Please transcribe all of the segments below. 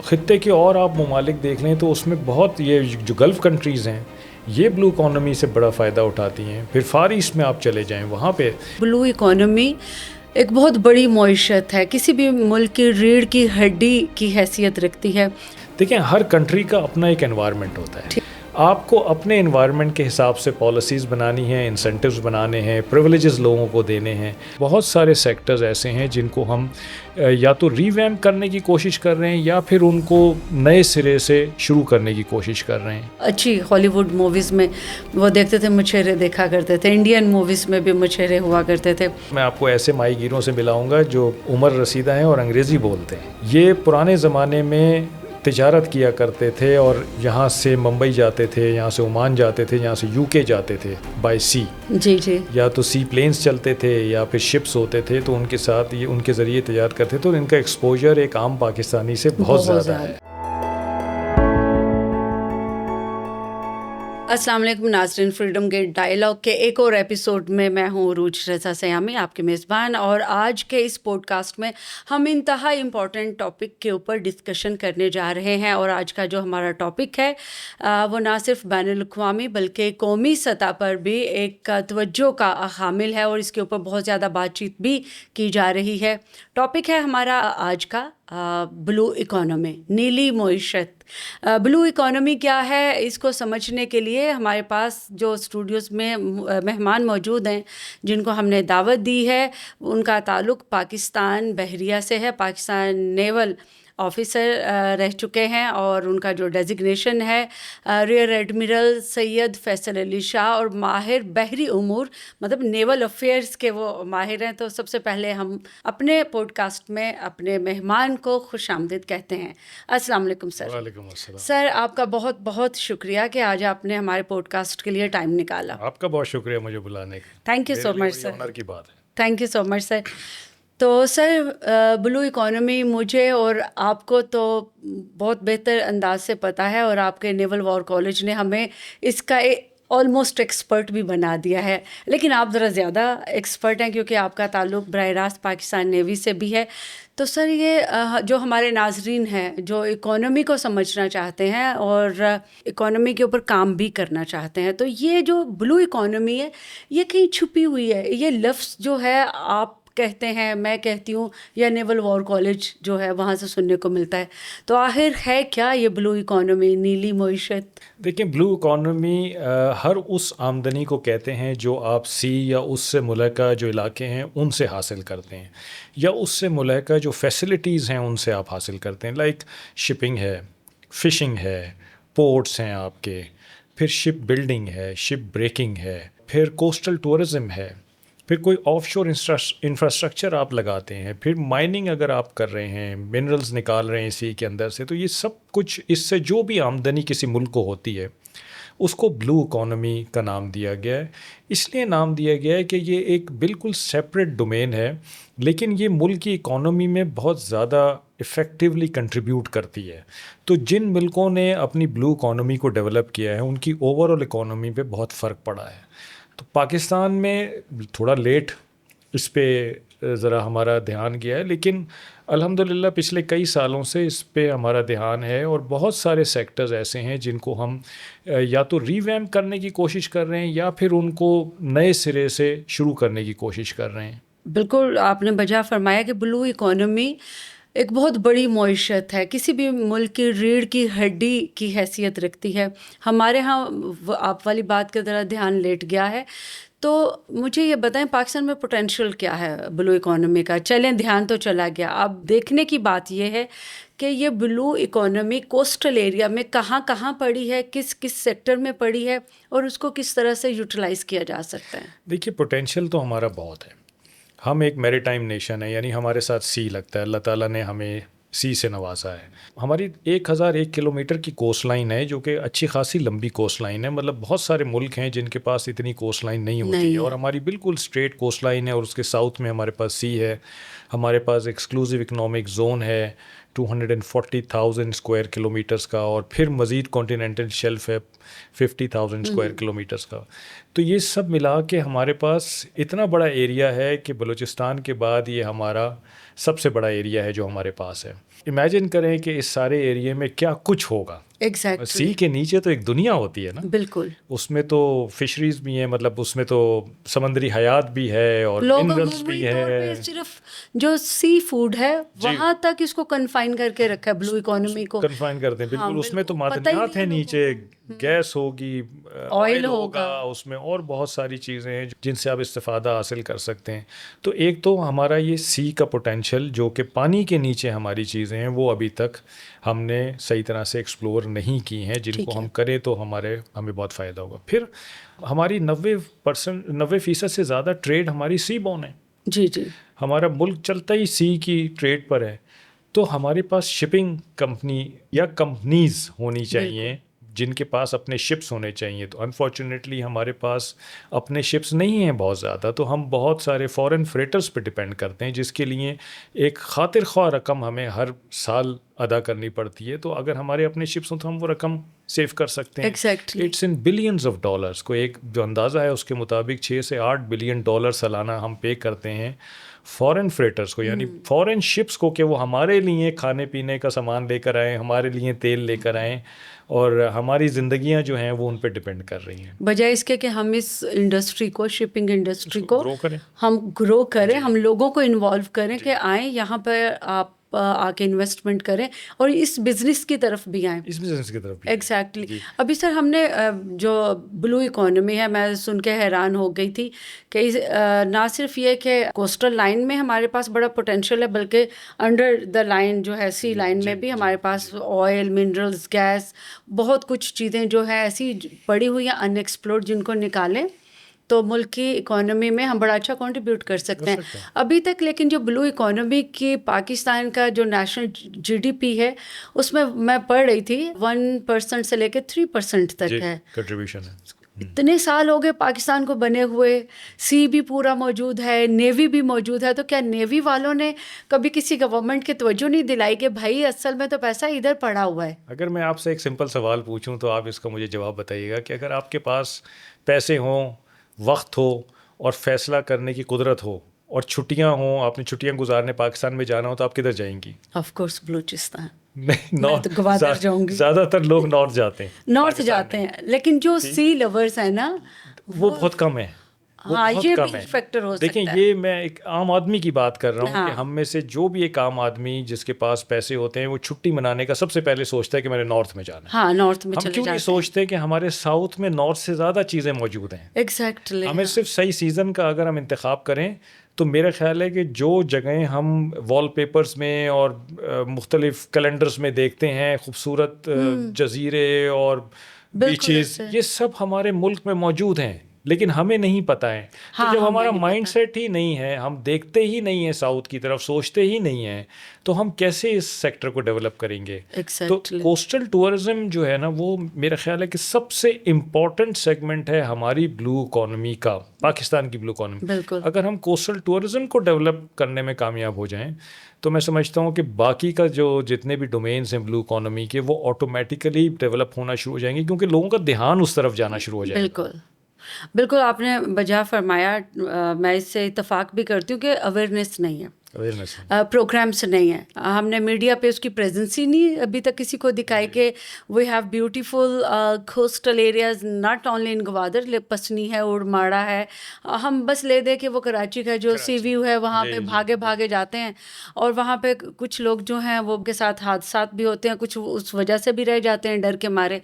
خطے کے اور آپ ممالک دیکھ لیں تو اس میں بہت یہ جو گلف کنٹریز ہیں یہ بلو اکانومی سے بڑا فائدہ اٹھاتی ہیں. پھر فار ایسٹ میں آپ چلے جائیں وہاں پہ بلو اکانومی ایک بہت بڑی معیشت ہے، کسی بھی ملک کی ریڑھ کی ہڈی کی حیثیت رکھتی ہے. دیکھیں ہر کنٹری کا اپنا ایک انوائرمنٹ ہوتا ہے. آپ کو اپنے انوائرمنٹ کے حساب سے پالیسیز بنانی ہیں، انسینٹیوز بنانے ہیں، پریولیجز لوگوں کو دینے ہیں. بہت سارے سیکٹرز ایسے ہیں جن کو ہم یا تو ریویمپ کرنے کی کوشش کر رہے ہیں یا پھر ان کو نئے سرے سے شروع کرنے کی کوشش کر رہے ہیں. اچھی ہالی ووڈ موویز میں وہ دیکھتے تھے، مچھیرے دیکھا کرتے تھے، انڈین موویز میں بھی مچھیرے ہوا کرتے تھے. میں آپ کو ایسے ماہی گیروں سے ملاؤں گا جو عمر رسیدہ ہیں اور انگریزی بولتے ہیں. یہ پرانے زمانے میں تجارت کیا کرتے تھے اور یہاں سے ممبئی جاتے تھے، یہاں سے عمان جاتے تھے، یہاں سے یو کے جاتے تھے بائی سی. جی جی. یا تو سی پلینز چلتے تھے یا پھر شپس ہوتے تھے، تو ان کے ساتھ یہ ان کے ذریعے تجارت کرتے تھے. تو ان کا ایکسپوجر ایک عام پاکستانی سے بہت زیادہ ہے. السلام علیکم ناظرین، فریڈم گیٹ ڈائیلاگ کے ایک اور ایپیسوڈ میں ہوں عروج رضا سیامی، آپ کے میزبان. اور آج کے اس پوڈ کاسٹ میں ہم انتہائی امپورٹنٹ ٹاپک کے اوپر ڈسکشن کرنے جا رہے ہیں. اور آج کا جو ہمارا ٹاپک ہے وہ نہ صرف بین الاقوامی بلکہ قومی سطح پر بھی ایک توجہ کا حامل ہے اور اس کے اوپر بہت زیادہ بات چیت بھی کی جا رہی ہے. ٹاپک ہے ہمارا آج کا بلو اکانومی، نیلی معیشت. بلو اکانومی کیا ہے، اس کو سمجھنے کے لیے ہمارے پاس جو اسٹوڈیوز میں مہمان موجود ہیں جن کو ہم نے دعوت دی ہے، ان کا تعلق پاکستان بحریہ سے ہے. پاکستان نیول آفیسر رہ چکے ہیں اور ان کا جو ڈیزگنیشن ہے ریئر ایڈمرل سید فیصل علی شاہ، اور ماہر بحری امور مطلب نیول افیئرس کے وہ ماہر ہیں. تو سب سے پہلے ہم اپنے پوڈ کاسٹ میں اپنے مہمان کو خوش آمدید کہتے ہیں. السلام علیکم سر. وعلیکم السلام. سر آپ کا بہت بہت شکریہ کہ آج آپ نے ہمارے پوڈ کاسٹ کے لیے ٹائم نکالا. آپ کا بہت شکریہ مجھے بلانے کا. Thank you so much sir. Owner کی بات ہے. تھینک یو سو مچ سر. تو سر بلو اکانومی مجھے اور آپ کو تو بہت بہتر انداز سے پتہ ہے، اور آپ کے نیول وار کالج نے ہمیں اس کا آلموسٹ ایکسپرٹ بھی بنا دیا ہے. لیکن آپ ذرا زیادہ ایکسپرٹ ہیں کیونکہ آپ کا تعلق براہ راست پاکستان نیوی سے بھی ہے. تو سر یہ جو ہمارے ناظرین ہیں جو اکانومی کو سمجھنا چاہتے ہیں اور اکانومی کے اوپر کام بھی کرنا چاہتے ہیں، تو یہ جو بلو اکانومی ہے یہ کہیں چھپی ہوئی ہے. یہ لفظ جو ہے آپ کہتے ہیں، میں کہتی ہوں، یا نیول وار کالج جو ہے وہاں سے سننے کو ملتا ہے. تو آخر ہے کیا یہ بلو اکانومی، نیلی معیشت؟ دیکھیں بلو اکانومی ہر اس آمدنی کو کہتے ہیں جو آپ سی یا اس سے ملحقہ جو علاقے ہیں ان سے حاصل کرتے ہیں، یا اس سے ملحقہ جو فیسلٹیز ہیں ان سے آپ حاصل کرتے ہیں. لائک شپنگ ہے، فشنگ ہے، پورٹس ہیں آپ کے، پھر شپ بلڈنگ ہے، شپ بریکنگ ہے، پھر کوسٹل ٹورزم ہے، پھر کوئی آف شور انفراسٹرکچر آپ لگاتے ہیں، پھر مائننگ اگر آپ کر رہے ہیں، منرلز نکال رہے ہیں سی کے اندر سے. تو یہ سب کچھ اس سے جو بھی آمدنی کسی ملک کو ہوتی ہے اس کو بلو اکانومی کا نام دیا گیا ہے. اس لیے نام دیا گیا ہے کہ یہ ایک بالکل سیپریٹ ڈومین ہے، لیکن یہ ملک کی اکانومی میں بہت زیادہ افیکٹولی کنٹریبیوٹ کرتی ہے. تو جن ملکوں نے اپنی بلو اکانومی کو ڈیولپ کیا ہے ان کی اوور آل اکانومی پہ بہت فرق پڑا ہے. تو پاکستان میں تھوڑا لیٹ اس پہ ذرا ہمارا دھیان گیا ہے، لیکن الحمدللہ پچھلے کئی سالوں سے اس پہ ہمارا دھیان ہے. اور بہت سارے سیکٹرز ایسے ہیں جن کو ہم یا تو ریویمپ کرنے کی کوشش کر رہے ہیں یا پھر ان کو نئے سرے سے شروع کرنے کی کوشش کر رہے ہیں. بالکل آپ نے بجا فرمایا کہ بلو اکانومی ایک بہت بڑی معیشت ہے، کسی بھی ملک کی ریڑھ کی ہڈی کی حیثیت رکھتی ہے. ہمارے ہاں آپ والی بات کا ذرا دھیان لیٹ گیا ہے. تو مجھے یہ بتائیں پاکستان میں پوٹینشیل کیا ہے بلو اکانومی کا؟ چلیں دھیان تو چلا گیا، اب دیکھنے کی بات یہ ہے کہ یہ بلو اکانومی کوسٹل ایریا میں کہاں کہاں پڑی ہے، کس کس سیکٹر میں پڑی ہے، اور اس کو کس طرح سے یوٹیلائز کیا جا سکتا ہے. دیکھیے پوٹینشیل تو ہمارا بہت ہے. ہم ایک میری ٹائم نیشن ہے، یعنی ہمارے ساتھ سی لگتا ہے. اللہ تعالیٰ نے ہمیں سی سے نوازا ہے. ہماری 1001 کلومیٹر کی کوسٹ لائن ہے جو کہ اچھی خاصی لمبی کوسٹ لائن ہے. مطلب بہت سارے ملک ہیں جن کے پاس اتنی کوسٹ لائن نہیں ہوتی ہے، اور ہماری بالکل اسٹریٹ کوسٹ لائن ہے. اور اس کے ساؤتھ میں ہمارے پاس سی ہے، ہمارے پاس ایکسکلوزیو اکنامک زون ہے 240,000 اسکوائر کلومیٹرز کا, اور پھر مزید کانٹیننٹل شیلف ہے 50,000 اسکوائر کلومیٹرز کا. تو یہ سب ملا کے ہمارے پاس اتنا بڑا ایریا ہے کہ بلوچستان کے بعد یہ ہمارا سب سے بڑا ایریا ہے جو ہمارے پاس ہے. امیجن کریں کہ اس سارے ایریے میں کیا کچھ ہوگا. ایگزیکٹلی سی کے نیچے تو ایک دنیا ہوتی ہے نا. بالکل. اس میں تو فشریز بھی ہیں, مطلب اس میں تو سمندری حیات بھی ہے اور منرلس بھی ہے. صرف جو سی فوڈ ہے وہاں تک اس کو کنفائن کر کے رکھا ہے بلو اکانومی کو. کنفائن کرتے ہیں بالکل. اس میں تو معدنیات ہیں نیچے, گیس ہوگی, آئل ہوگا, اس میں اور بہت ساری چیزیں ہیں جن سے آپ استفادہ حاصل کر سکتے ہیں. تو ایک تو ہمارا یہ سی کا پوٹینشیل جو کہ پانی کے نیچے ہماری چیزیں ہیں وہ ابھی تک ہم نے صحیح طرح سے ایکسپلور نہیں کی ہیں, جن کو ہم کریں تو ہمیں بہت فائدہ ہوگا. پھر ہماری 90% سے زیادہ ٹریڈ ہماری سی بون ہے. جی جی, ہمارا ملک چلتا ہی سی کی ٹریڈ پر ہے. تو ہمارے پاس شپنگ کمپنی یا کمپنیز ہونی چاہیے جن کے پاس اپنے شپس ہونے چاہیے. تو انفارچونیٹلی ہمارے پاس اپنے شپس نہیں ہیں بہت زیادہ, تو ہم بہت سارے فورن فریٹرز پہ ڈپینڈ کرتے ہیں, جس کے لیے ایک خاطر خواہ رقم ہمیں ہر سال ادا کرنی پڑتی ہے. تو اگر ہمارے اپنے شپس ہوں تو ہم وہ رقم سیو کر سکتے ہیں. It's in billions of dollars. کو ایک جو اندازہ ہے اس کے مطابق 6 سے 8 بلین ڈالر سالانہ ہم پے کرتے ہیں فورن فریٹرز کو, یعنی فورن شپس کو, کہ وہ ہمارے لیے کھانے پینے کا سامان لے کر آئیں, ہمارے لیے تیل لے کر آئیں, اور ہماری زندگیاں جو ہیں وہ ان پہ ڈپینڈ کر رہی ہیں. بجائے اس کے کہ ہم اس انڈسٹری کو, شپنگ انڈسٹری کو ہم گرو کریں, ہم لوگوں کو انوالو کریں کہ آئیں یہاں پہ آپ آ کے انویسٹمنٹ کریں اور اس بزنس کی طرف بھی آئیں. اس بزنس کی طرف بھی ایگزیکٹلی. ابھی سر ہم نے جو بلو اکانومی ہے, میں سن کے حیران ہو گئی تھی کہ نہ صرف یہ کہ کوسٹل لائن میں ہمارے پاس بڑا پوٹینشیل ہے, بلکہ انڈر دا لائن جو ہے سی لائن میں بھی ہمارے پاس آئل, منرلز, گیس, بہت کچھ چیزیں جو ہے ایسی پڑی ہوئی ہیں ان ایکسپلورڈ, جن کو نکالیں تو ملک کی اکانومی میں ہم بڑا اچھا کنٹریبیوٹ کر سکتے ہیں ابھی تک. لیکن جو بلو اکانومی کی پاکستان کا جو نیشنل جی ڈی پی ہے اس میں پڑھ رہی تھی 1% سے لے کے 3% تک ہے کنٹریبیوشن ہے. اتنے سال ہو گئے پاکستان کو بنے ہوئے, سی بھی پورا موجود ہے, نیوی بھی موجود ہے, تو کیا نیوی والوں نے کبھی کسی گورنمنٹ کی توجہ نہیں دلائی کہ بھائی اصل میں تو پیسہ ادھر پڑا ہوا ہے؟ اگر میں آپ سے ایک سمپل سوال پوچھوں تو آپ اس کا مجھے جواب بتائیے گا کہ اگر آپ کے پاس پیسے ہوں, وقت ہو اور فیصلہ کرنے کی قدرت ہو, اور چھٹیاں ہوں, آپ نے چھٹیاں گزارنے پاکستان میں جانا ہو, تو آپ کدھر جائیں گی؟ Of course Balochistan. نہیں, زیادہ تر لوگ نارتھ جاتے ہیں. نارتھ جاتے ہیں, لیکن جو سی لورز ہیں نا وہ بہت کم ہے. ہاں, یہ بھی فیکٹر ہو سکتا ہے. دیکھیں, یہ میں ایک عام آدمی کی بات کر رہا ہوں کہ ہم میں سے جو بھی ایک عام آدمی جس کے پاس پیسے ہوتے ہیں وہ چھٹی منانے کا سب سے پہلے سوچتا ہے کہ میں نے نارتھ میں جانا ہے. ہاں, نارتھ میں. ہم کیوں نہیں سوچتے کہ ہمارے ساؤتھ میں نارتھ سے زیادہ چیزیں موجود ہیں؟ ایگزیکٹلی. ہمیں صرف صحیح سیزن کا اگر ہم انتخاب کریں تو میرا خیال ہے کہ جو جگہیں ہم وال پیپرز میں اور مختلف کیلنڈرز میں دیکھتے ہیں, خوبصورت جزیرے اور بیچز, یہ سب ہمارے ملک میں موجود ہیں, لیکن ہمیں نہیں پتہ ہے. تو جب ہمارا مائنڈ سیٹ ہی نہیں ہے, ہم دیکھتے ہی نہیں ہیں ساؤتھ کی طرف, سوچتے ہی نہیں ہیں, تو ہم کیسے اس سیکٹر کو ڈیولپ کریں گے؟ تو کوسٹل ٹورزم جو ہے نا, وہ میرا خیال ہے کہ سب سے امپورٹنٹ سیگمنٹ ہے ہماری بلو اکانومی کا, پاکستان کی بلو اکانومی. اگر ہم کوسٹل ٹورزم کو ڈیولپ کرنے میں کامیاب ہو جائیں تو میں سمجھتا ہوں کہ باقی کا جو جتنے بھی ڈومینز ہیں بلو اکانومی کے, وہ آٹومیٹیکلی ڈیولپ ہونا شروع ہو جائیں گے, کیونکہ لوگوں کا دھیان اس طرف جانا شروع ہو جائے گا. بالکل آپ نے بجا فرمایا. میں اس سے اتفاق بھی کرتی ہوں کہ اویئرنیس نہیں ہے, پروگرامس نہیں ہیں. ہم نے میڈیا پہ اس کی پریزنس ہی نہیں ابھی تک کسی کو دکھائی کہ we have beautiful coastal areas not only in Gwadar, Pasni ہے, اڑماڑا ہے. ہم بس لے دیں کہ وہ کراچی کا جو سی ویو ہے وہاں پہ بھاگے جاتے ہیں, اور وہاں پہ کچھ لوگ جو ہیں وہ کے ساتھ حادثات بھی ہوتے ہیں, کچھ اس وجہ سے بھی رہ جاتے ہیں ڈر کے مارے.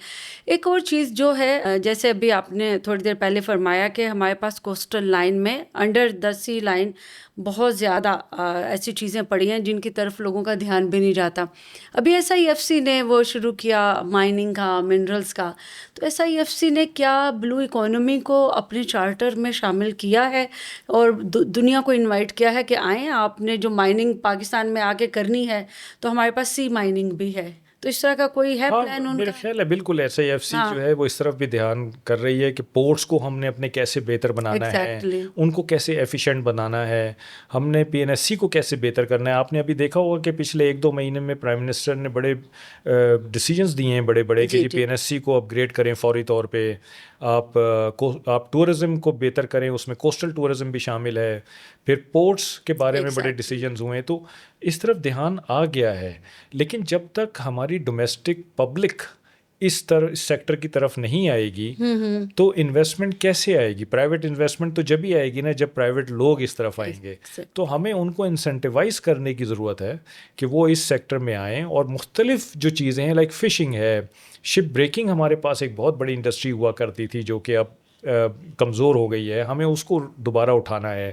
ایک اور چیز جو ہے, جیسے ابھی آپ نے تھوڑی دیر پہلے فرمایا کہ ہمارے پاس کوسٹل لائن میں انڈر دا سی لائن بہت زیادہ ایسی چیزیں پڑی ہیں جن کی طرف لوگوں کا دھیان بھی نہیں جاتا. ابھی ایس آئی ایف سی نے وہ شروع کیا مائننگ کا, منرلز کا, تو ایس آئی ایف سی نے کیا بلو اکانومی کو اپنے چارٹر میں شامل کیا ہے اور دنیا کو انوائٹ کیا ہے کہ آئیں, آپ نے جو مائننگ پاکستان میں آ کے کرنی ہے تو ہمارے پاس سی مائننگ بھی ہے, تو اس طرح کا کوئی ہے پلان ان میرا کا؟ خیال ہے بالکل ایسا ہی ایف سی جو ہے وہ اس طرف بھی دھیان کر رہی ہے کہ پورٹس کو ہم نے اپنے کیسے بہتر بنانا ہے، ان کو کیسے ایفیشینٹ بنانا ہے، ہم نے پی این ایس سی کو کیسے بہتر کرنا ہے. آپ نے ابھی دیکھا ہوگا کہ پچھلے 1-2 مہینے میں پرائم منسٹر نے بڑے ڈیسیجنس دیے ہیں بڑے بڑے کہ جی پی این ایس سی کو اپ گریڈ کریں فوری طور پہ، آپ ٹورزم کو بہتر کریں، اس میں کوسٹل ٹورزم بھی شامل ہے، پھر پورٹس کے بارے میں بڑے ڈیسیجنز ہوئے ہیں. تو اس طرف دھیان آ گیا ہے، لیکن جب تک ہماری ڈومیسٹک پبلک اس سیکٹر کی طرف نہیں آئے گی تو انویسٹمنٹ کیسے آئے گی؟ پرائیویٹ انویسٹمنٹ تو جب ہی آئے گی نا جب پرائیویٹ لوگ اس طرف آئیں گے. تو ہمیں ان کو انسینٹیوائز کرنے کی ضرورت ہے کہ وہ اس سیکٹر میں آئیں، اور مختلف جو چیزیں ہیں لائک فشنگ ہے، شپ بریکنگ ہمارے پاس ایک بہت بڑی انڈسٹری ہوا کرتی تھی جو کہ اب کمزور ہو گئی ہے، ہمیں اس کو دوبارہ اٹھانا ہے.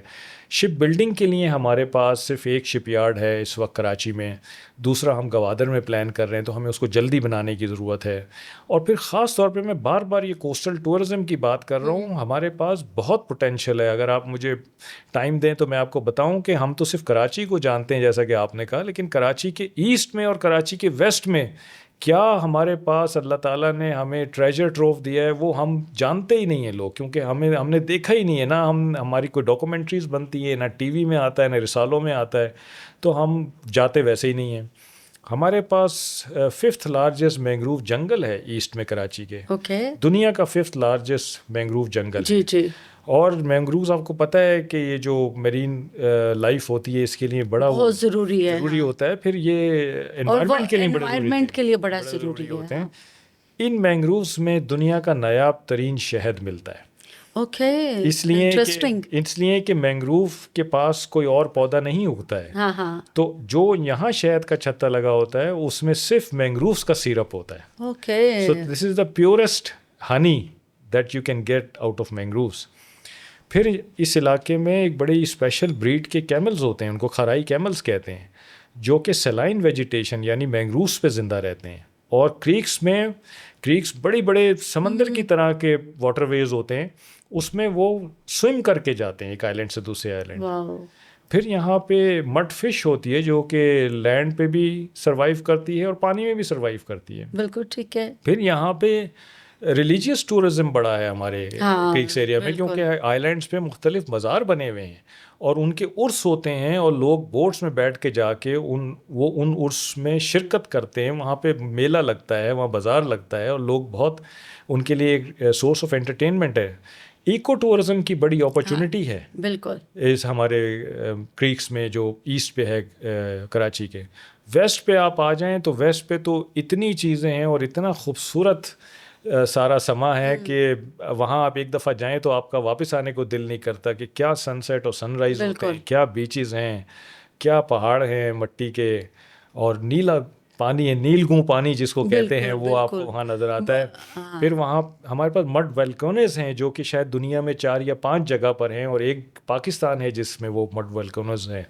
شپ بلڈنگ کے لیے ہمارے پاس صرف ایک شپ یارڈ ہے اس وقت کراچی میں، دوسرا ہم گوادر میں پلان کر رہے ہیں، تو ہمیں اس کو جلدی بنانے کی ضرورت ہے. اور پھر خاص طور پہ میں بار بار یہ کوسٹل ٹورزم کی بات کر رہا ہوں، ہمارے پاس بہت پوٹینشیل ہے. اگر آپ مجھے ٹائم دیں تو میں آپ کو بتاؤں کہ ہم تو صرف کراچی کو جانتے ہیں جیسا کہ آپ نے کہا، لیکن کراچی کے ایسٹ میں اور کراچی کے ویسٹ میں کیا ہمارے پاس اللہ تعالیٰ نے ہمیں ٹریجر ٹروف دیا ہے وہ ہم جانتے ہی نہیں ہیں لوگ، کیونکہ ہم نے دیکھا ہی نہیں ہے نا، ہماری کوئی ڈاکومنٹریز بنتی ہے نہ ٹی وی میں آتا ہے نہ رسالوں میں آتا ہے، تو ہم جاتے ویسے ہی نہیں ہیں. ہمارے پاس 5th لارجسٹ مینگروو جنگل ہے ایسٹ میں کراچی کے، دنیا کا 5th لارجسٹ مینگروو جنگل ہے. جی اور مینگرووز آپ کو پتہ ہے کہ یہ جو میرین لائف ہوتی ہے اس کے لیے بہت ضروری ہوتا ہے، پھر یہ انوائرمنٹ کے لیے بڑا ضروری ہوتے ہیں. ان مینگرووز میں دنیا کا نایاب ترین شہد ملتا ہے. اس لیے کہ مینگروو کے پاس کوئی اور پودا نہیں اگتا ہے، تو جو یہاں شہد کا چھتا لگا ہوتا ہے اس میں صرف مینگرووز کا سیرپ ہوتا ہے. So this is the purest honey that you can get out of mangroves. پھر اس علاقے میں ایک بڑی اسپیشل بریڈ کے کیملز ہوتے ہیں، ان کو خرائی کیملز کہتے ہیں، جو کہ سیلائن ویجیٹیشن یعنی مینگرووز پہ زندہ رہتے ہیں. اور کریکس بڑے بڑے سمندر کی طرح کے واٹر ویز ہوتے ہیں، اس میں وہ سوئم کر کے جاتے ہیں ایک آئلینڈ سے دوسرے آئلینڈ. پھر یہاں پہ مڈ فش ہوتی ہے جو کہ لینڈ پہ بھی سروائیو کرتی ہے اور پانی میں بھی سروائیو کرتی ہے. بالکل ٹھیک ہے. پھر یہاں پہ ریلیجیس ٹورزم بڑا ہے ہمارے کریکس ایریا میں، کیونکہ آئی لینڈس پہ مختلف مزار بنے ہوئے ہیں اور ان کے عرس ہوتے ہیں، اور لوگ بوٹس میں بیٹھ کے جا کے ان عرس میں شرکت کرتے ہیں. وہاں پہ میلہ لگتا ہے، وہاں بازار لگتا ہے، اور لوگ بہت ان کے لیے ایک سورس آف انٹرٹینمنٹ ہے. ایکو ٹورزم کی بڑی اپرچونٹی ہے بالکل اس ہمارے کریکس میں جو ایسٹ پہ ہے کراچی کے. ویسٹ پہ آپ آ جائیں تو ویسٹ پہ تو اتنی چیزیں ہیں اور اتنا خوبصورت سارا سما ہے کہ وہاں آپ ایک دفعہ جائیں تو آپ کا واپس آنے کو دل نہیں کرتا کہ کیا سن سیٹ اور سن رائز ہوتے ہیں، کیا بیچز ہیں، کیا پہاڑ ہیں مٹی کے، اور نیلا پانی ہے، نیلگوں پانی جس کو کہتے ہیں، وہ آپ کو وہاں نظر آتا ہے. پھر وہاں ہمارے پاس مڈ ویلکونز ہیں جو کہ شاید دنیا میں 4 یا 5 جگہ پر ہیں، اور ایک پاکستان ہے جس میں وہ مڈ ویلکونز ہیں.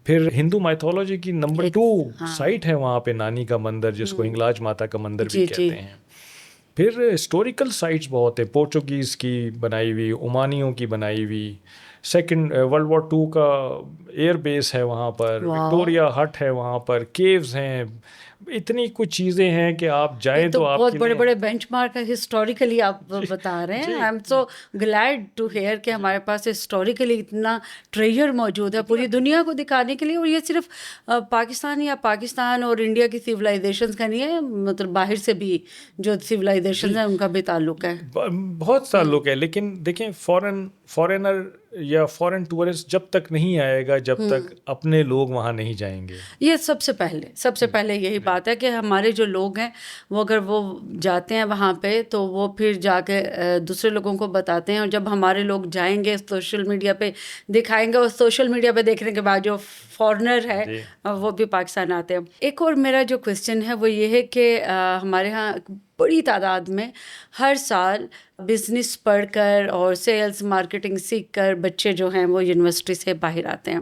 پھر ہندو مائتھولوجی کی نمبر 2 سائٹ ہے وہاں پہ نانی کا مندر، جس کو ہنگلاج ماتا کا مندر بھی کہتے ہیں. پھر ہسٹوریکل سائٹس بہت ہیں، پورچوگیز کی بنائی ہوئی، عمانیوں کی بنائی ہوئی، سیکنڈ ورلڈ وار 2 کا ایئر بیس ہے وہاں پر، وکٹوریا ہٹ ہے وہاں پر، کیوز ہیں، اتنی کچھ چیزیں ہیں کہ آپ جائیں تو آپ بہت بڑے بڑے بینچ مارک ہسٹوریکلی آپ بتا رہے ہیں. I am so glad to hear کہ ہمارے پاس ہسٹوریکلی اتنا ٹریجر موجود ہے پوری دنیا کو دکھانے کے لیے. اور یہ صرف پاکستان اور انڈیا کی سویلائزیشنس کا نہیں ہے، مطلب باہر سے بھی جو سویلائزیشنز ہیں ان کا بھی تعلق ہے، بہت تعلق ہے. لیکن دیکھیں فارنر یا فورن ٹورسٹ جب تک نہیں آئے گا جب تک اپنے لوگ وہاں نہیں جائیں گے. یہ سب سے پہلے یہی بات ہے کہ ہمارے جو لوگ ہیں وہ اگر وہ جاتے ہیں وہاں پہ تو وہ پھر جا کے دوسرے لوگوں کو بتاتے ہیں، اور جب ہمارے لوگ جائیں گے سوشل میڈیا پہ دکھائیں گے، اور سوشل میڈیا پہ دیکھنے کے بعد جو فارنر ہے وہ بھی پاکستان آتے ہیں. ایک اور میرا جو کویسچن ہے وہ یہ ہے کہ ہمارے ہاں بڑی تعداد میں ہر سال بزنس پڑھ کر اور سیلز مارکیٹنگ سیکھ کر بچے جو ہیں وہ یونیورسٹی سے باہر آتے ہیں.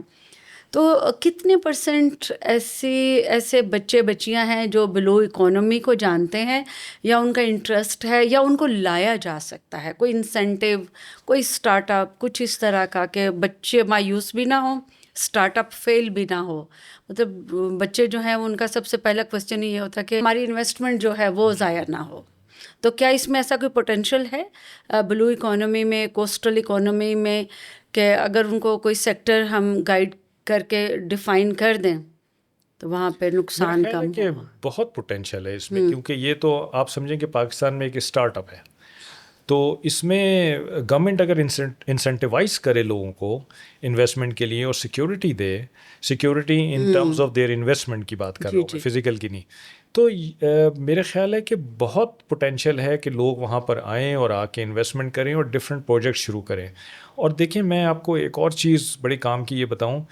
تو کتنے % ایسے بچے بچیاں ہیں جو بلو اکانومی کو جانتے ہیں یا ان کا انٹرسٹ ہے یا ان کو لایا جا سکتا ہے، کوئی انسینٹیو، کوئی اسٹارٹ اپ، کچھ اس طرح کا کہ بچے مایوس بھی نہ ہوں اسٹارٹ اپ فیل بھی نہ ہو. مطلب بچے جو ہیں ان کا سب سے پہلا کویشچن یہ ہوتا ہے کہ ہماری انویسٹمنٹ جو ہے وہ ضائع نہ ہو. تو کیا اس میں ایسا کوئی پوٹینشیل ہے بلو اکانومی میں, کوسٹل اکانومی میں, کہ اگر ان کو کوئی سیکٹر ہم گائیڈ کر کے ڈیفائن کر دیں تو وہاں پہ نقصان کم کہ ہو؟ بہت پوٹینشیل ہے اس میں, کیونکہ یہ تو آپ سمجھیں کہ پاکستان میں ایک اسٹارٹ اپ ہے, تو اس میں گورنمنٹ اگر انسینٹیوائز کرے لوگوں کو انویسٹمنٹ کے لیے اور سیکیورٹی دے, security in terms of their investment کی بات کر رہا ہوں میں, فزیکل کی نہیں, تو میرا خیال ہے کہ بہت پوٹینشیل ہے کہ لوگ وہاں پر آئیں اور آ کے انویسٹمنٹ کریں اور ڈفرینٹ پروجیکٹ شروع کریں. اور دیکھیں میں آپ کو ایک اور چیز بڑی کام کی یہ بتاؤں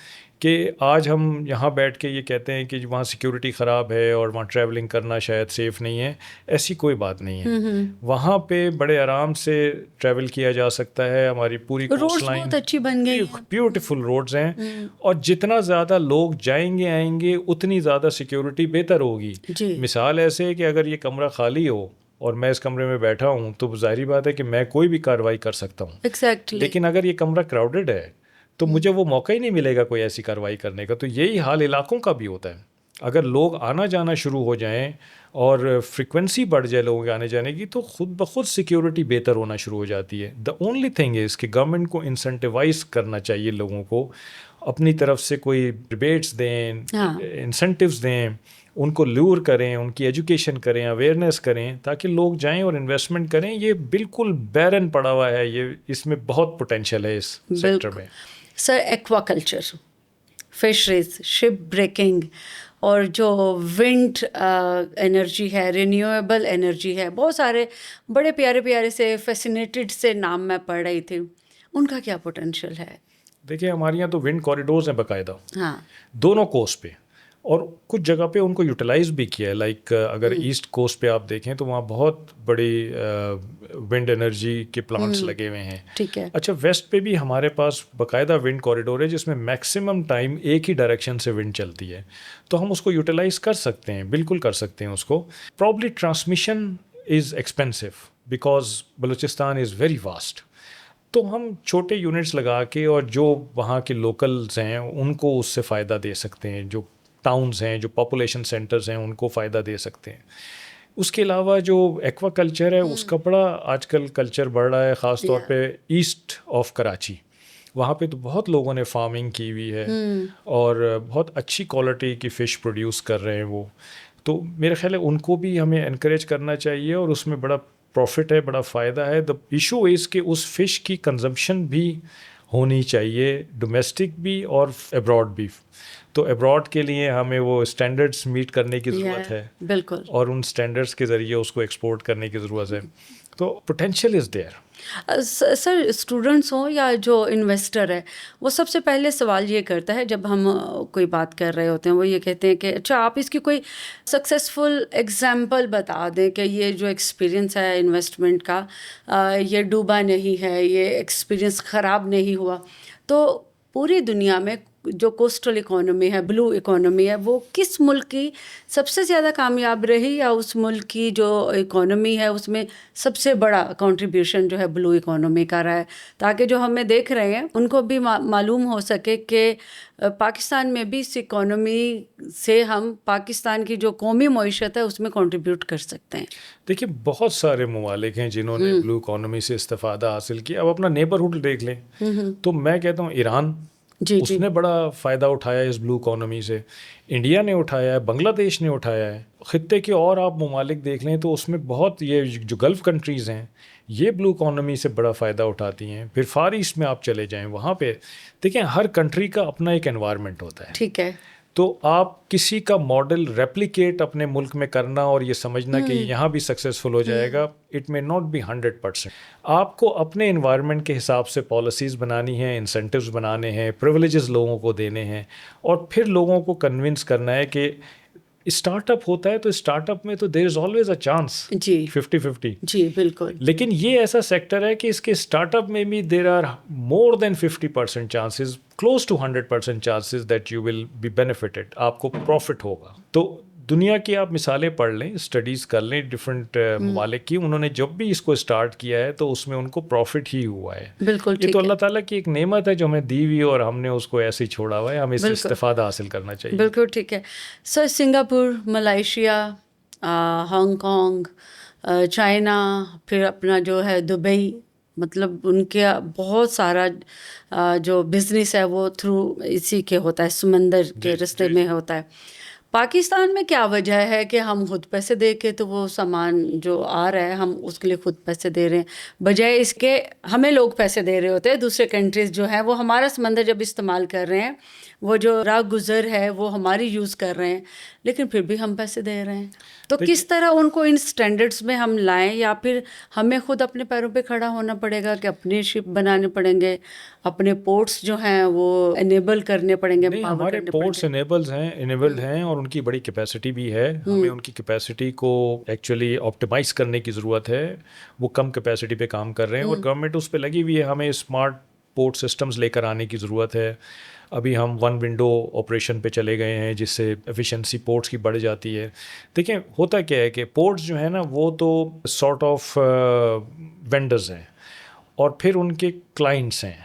کہ آج ہم یہاں بیٹھ کے یہ کہتے ہیں کہ وہاں سیکیورٹی خراب ہے اور وہاں ٹریولنگ کرنا شاید سیف نہیں ہے. ایسی کوئی بات نہیں ہے, وہاں پہ بڑے آرام سے ٹریول کیا جا سکتا ہے. ہماری پوری کوسٹ لائن بہت اچھی بن گئی, بیوٹیفل روڈز ہیں, اور جتنا زیادہ لوگ جائیں گے آئیں گے اتنی زیادہ سیکیورٹی بہتر ہوگی. مثال ایسے ہے کہ اگر یہ کمرہ خالی ہو اور میں اس کمرے میں بیٹھا ہوں تو ظاہری بات ہے کہ میں کوئی بھی کارروائی کر سکتا ہوں, لیکن اگر یہ کمرہ کراؤڈڈ ہے تو مجھے وہ موقع ہی نہیں ملے گا کوئی ایسی کارروائی کرنے کا. تو یہی حال علاقوں کا بھی ہوتا ہے. اگر لوگ آنا جانا شروع ہو جائیں اور فریکوینسی بڑھ جائے لوگوں کے آنے جانے کی, تو خود بخود سیکیورٹی بہتر ہونا شروع ہو جاتی ہے. دا اونلی تھنگ از کہ گورنمنٹ کو انسینٹیوائز کرنا چاہیے لوگوں کو, اپنی طرف سے کوئی ریبیٹس دیں, انسینٹیوز دیں, ان کو لیور کریں, ان کی ایجوکیشن کریں, اویئرنیس کریں, تاکہ لوگ جائیں اور انویسٹمنٹ کریں. یہ بالکل بیرن پڑا ہوا ہے, یہ اس میں بہت پوٹینشیل ہے اس سیکٹر میں. Sir aquaculture, fisheries, ship breaking, اور جو ونڈ انرجی ہے, رینیویبل انرجی ہے, بہت سارے بڑے پیارے پیارے سے فیسینیٹڈ سے نام میں پڑھ رہی تھی, ان کا کیا پوٹینشیل ہے؟ دیکھیں ہمارے یہاں تو ونڈ کوریڈورز ہیں باقاعدہ, ہاں, دونوں کوسٹ پہ, اور کچھ جگہ پہ ان کو یوٹیلائز بھی کیا ہے. لائک اگر ایسٹ کوسٹ پہ آپ دیکھیں تو وہاں بہت بڑی ونڈ انرجی کے پلانٹس لگے ہوئے ہیں. ٹھیک ہے. اچھا, ویسٹ پہ بھی ہمارے پاس باقاعدہ ونڈ کوریڈور ہے جس میں میکسیمم ٹائم ایک ہی ڈائریکشن سے ونڈ چلتی ہے, تو ہم اس کو یوٹیلائز کر سکتے ہیں, بالکل کر سکتے ہیں اس کو. Probably transmission is expensive because Balochistan is very vast, تو ہم چھوٹے یونٹس لگا کے اور جو وہاں کے لوکلز ہیں ان کو اس سے فائدہ دے سکتے ہیں, جو ٹاؤنز ہیں, جو پاپولیشن سینٹرز ہیں, ان کو فائدہ دے سکتے ہیں. اس کے علاوہ جو ایکوا کلچر ہے اس کا بڑا آج کل کلچر بڑھ رہا ہے, خاص طور پہ ایسٹ آف کراچی. وہاں پہ تو بہت لوگوں نے فارمنگ کی ہوئی ہے اور بہت اچھی کوالٹی کی فش پروڈیوس کر رہے ہیں وہ. تو میرا خیال ہے ان کو بھی ہمیں انکریج کرنا چاہیے, اور اس میں بڑا پروفٹ ہے, بڑا فائدہ ہے. دا ایشو از کہ اس فش کی کنزمپشن بھی ہونی چاہیے, ڈومیسٹک بھی اور ابراڈ بھی. تو ابراڈ کے لیے ہمیں وہ اسٹینڈرڈس میٹ کرنے کی ضرورت ہے, بالکل, اور ان اسٹینڈرڈس کے ذریعے اس کو ایکسپورٹ کرنے کی ضرورت ہے. تو potential is there. Sir students ہوں یا جو انویسٹر ہے, وہ سب سے پہلے سوال یہ کرتا ہے جب ہم کوئی بات کر رہے ہوتے ہیں, وہ یہ کہتے ہیں کہ اچھا آپ اس کی کوئی سکسیزفل ایگزامپل بتا دیں کہ یہ جو ایکسپیرئنس ہے انویسٹمنٹ کا, یہ ڈوبا نہیں ہے, یہ ایکسپیرئنس خراب نہیں ہوا. تو پوری دنیا میں جو کوسٹل اکانومی ہے, بلو اکانومی ہے, وہ کس ملک کی سب سے زیادہ کامیاب رہی, یا اس ملک کی جو اکانومی ہے اس میں سب سے بڑا کنٹریبیوشن جو ہے بلو اکانومی کا رہا ہے, تاکہ جو ہمیں دیکھ رہے ہیں ان کو بھی معلوم ہو سکے کہ پاکستان میں بھی اس اکانومی سے ہم پاکستان کی جو قومی معیشت ہے اس میں کنٹریبیوٹ کر سکتے ہیں. دیکھیے بہت سارے ممالک ہیں جنہوں نے بلو اکانومی سے استفادہ حاصل کیا. اب اپنا نیبرہڈ دیکھ لیں تو میں کہتا ہوں ایران, اس نے بڑا فائدہ اٹھایا اس بلو اکانومی سے, انڈیا نے اٹھایا ہے, بنگلہ دیش نے اٹھایا ہے. خطے کے اور آپ ممالک دیکھ لیں تو اس میں بہت, یہ جو گلف کنٹریز ہیں یہ بلو اکانومی سے بڑا فائدہ اٹھاتی ہیں. پھر فار ایسٹ میں آپ چلے جائیں, وہاں پہ دیکھیں ہر کنٹری کا اپنا ایک انوائرمنٹ ہوتا ہے. ٹھیک ہے. تو آپ کسی کا ماڈل ریپلیکیٹ اپنے ملک میں کرنا اور یہ سمجھنا کہ یہاں بھی سکسیزفل ہو جائے گا, اٹ مے ناٹ بی 100%. آپ کو اپنے انوائرمنٹ کے حساب سے پالیسیز بنانی ہیں, انسینٹیوز بنانے ہیں, پریولیجز لوگوں کو دینے ہیں, اور پھر لوگوں کو کنونس کرنا ہے کہ اسٹارٹ اپ ہوتا ہے تو اسٹارٹ اپ میں تو دیر از آلویز اے چانس, جی 50-50. جی بالکل. لیکن یہ ایسا سیکٹر ہے کہ اس کے اسٹارٹ اپ میں بھی there are more than 50% chances, close to 100% chances that you will be benefited, آپ کو پروفٹ ہوگا. تو دنیا کی آپ مثالیں پڑھ لیں, اسٹڈیز کر لیں ڈفرینٹ ممالک کی, انہوں نے جب بھی اس کو اسٹارٹ کیا ہے تو اس میں ان کو پروفٹ ہی ہوا ہے. بالکل یہ تو اللہ تعالیٰ کی ایک نعمت ہے جو ہمیں دی ہوئی, اور ہم نے اس کو ایسے ہی چھوڑا ہوا ہے, ہمیں اس سے استفادہ حاصل کرنا چاہیے. بالکل ٹھیک ہے sir. Singapore, Malaysia, Hong Kong, China, پھر اپنا جو ہے دبئی, مطلب ان کا بہت سارا جو بزنس ہے وہ تھرو اسی کے ہوتا ہے, سمندر کے رستے میں ہوتا ہے. پاکستان میں کیا وجہ ہے کہ ہم خود پیسے دے کے تو وہ سامان جو آ رہا ہے ہم اس کے لیے خود پیسے دے رہے ہیں, بجائے اس کے ہمیں لوگ پیسے دے رہے ہوتے ہیں. دوسرے کنٹریز جو ہیں وہ ہمارا سمندر جب استعمال کر رہے ہیں, وہ جو راہ گزر ہے وہ ہماری یوز کر رہے ہیں, لیکن پھر بھی ہم پیسے دے رہے ہیں. تو کس طرح ان کو ان سٹینڈرڈز میں ہم لائیں, یا پھر ہمیں خود اپنے پیروں پہ کھڑا ہونا پڑے گا کہ اپنے شپ بنانے پڑیں گے, اپنے پورٹس جو ہیں وہ انیبل کرنے پڑیں گے. ہمارے پورٹس انیبلڈ ہیں اور ان کی بڑی کیپیسٹی بھی ہے. ہمیں ان کی کیپیسٹی کو ایکچولی آپٹیمائز کرنے کی ضرورت ہے. وہ کم کیپیسٹی پہ کام کر رہے ہیں اور گورنمنٹ اس پہ لگی ہوئی ہے. ہمیں اسمارٹ پورٹ سسٹمز لے کر آنے کی ضرورت ہے. ابھی ہم 1 ونڈو آپریشن پہ چلے گئے ہیں جس سے ایفیشنسی پورٹس کی بڑھ جاتی ہے. دیکھیں ہوتا کیا ہے کہ پورٹس جو ہیں نا وہ تو سارٹ آف وینڈرز ہیں اور پھر ان کے کلائنٹس ہیں.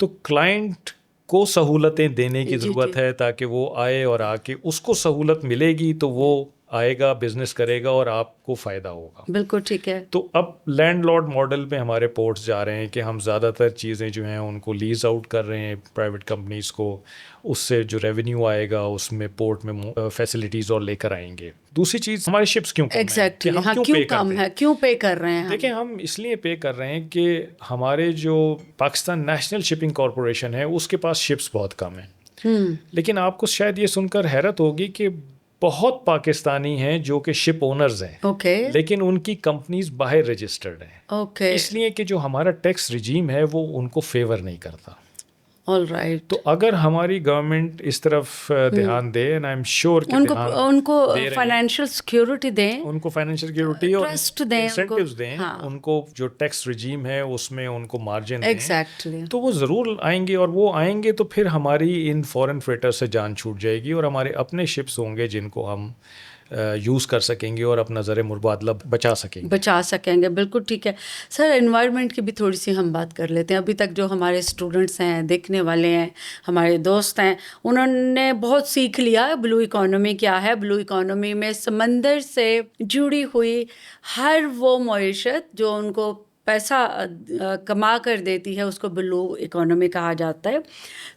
تو کلائنٹ کو سہولتیں دینے کی ضرورت ہے تاکہ وہ آئے, اور آ کے اس کو سہولت ملے گی تو وہ آئے گا, بزنس کرے گا اور آپ کو فائدہ ہوگا. بالکل ٹھیک ہے. تو اب لینڈ لارڈ ماڈل پہ ہمارے پورٹس جا رہے ہیں کہ ہم زیادہ تر چیزیں جو ہیں ان کو لیز آؤٹ کر رہے ہیں پرائیویٹ کمپنیز کو. اس سے جو ریونیو آئے گا اس میں پورٹ میں فیسلٹیز اور لے کر آئیں گے. دوسری چیز ہمارے شپس کیوں کیوں پے کر رہے ہیں؟ دیکھیں ہم اس لیے پے کر رہے ہیں کہ ہمارے جو پاکستان نیشنل شپنگ کارپوریشن ہے اس کے پاس شپس بہت کم ہیں. لیکن آپ کو شاید یہ سن کر حیرت ہوگی کہ بہت پاکستانی ہیں جو کہ شپ اونرز ہیں, لیکن ان کی کمپنیز باہر رجسٹرڈ ہیں. اس لیے کہ جو ہمارا ٹیکس رجیم ہے وہ ان کو فیور نہیں کرتا. All right. تو اگر ہماری گورنمنٹ اس طرف دھیان دے, اینڈ آئی ایم شیور کہ ان کو فائنینشیل سیکیورٹی دیں, ان کو فائنینشیل سیکیورٹی اور ٹرسٹ دیں, انسینٹیوز دیں, ان کو جو ٹیکس رجیم ہے اس میں ان کو مارجن دیں, ایگزیکٹلی, تو وہ ضرور آئیں گے. اور وہ آئیں گے تو پھر ہماری ان فورن فریٹر سے جان چھوٹ جائے گی اور ہمارے اپنے شپس ہوں گے جن کو ہم یوز کر سکیں گے اور اپنا زر مبادلہ بچا سکیں گے. بالکل ٹھیک ہے سر. انوائرمنٹ کی بھی تھوڑی سی ہم بات کر لیتے ہیں. ابھی تک جو ہمارے اسٹوڈنٹس ہیں, دیکھنے والے ہیں, ہمارے دوست ہیں, انہوں نے بہت سیکھ لیا بلو اکانومی کیا ہے. بلو اکانومی میں سمندر سے جڑی ہوئی ہر وہ معیشت جو ان کو پیسہ کما کر دیتی ہے اس کو بلو اکانومی کہا جاتا ہے.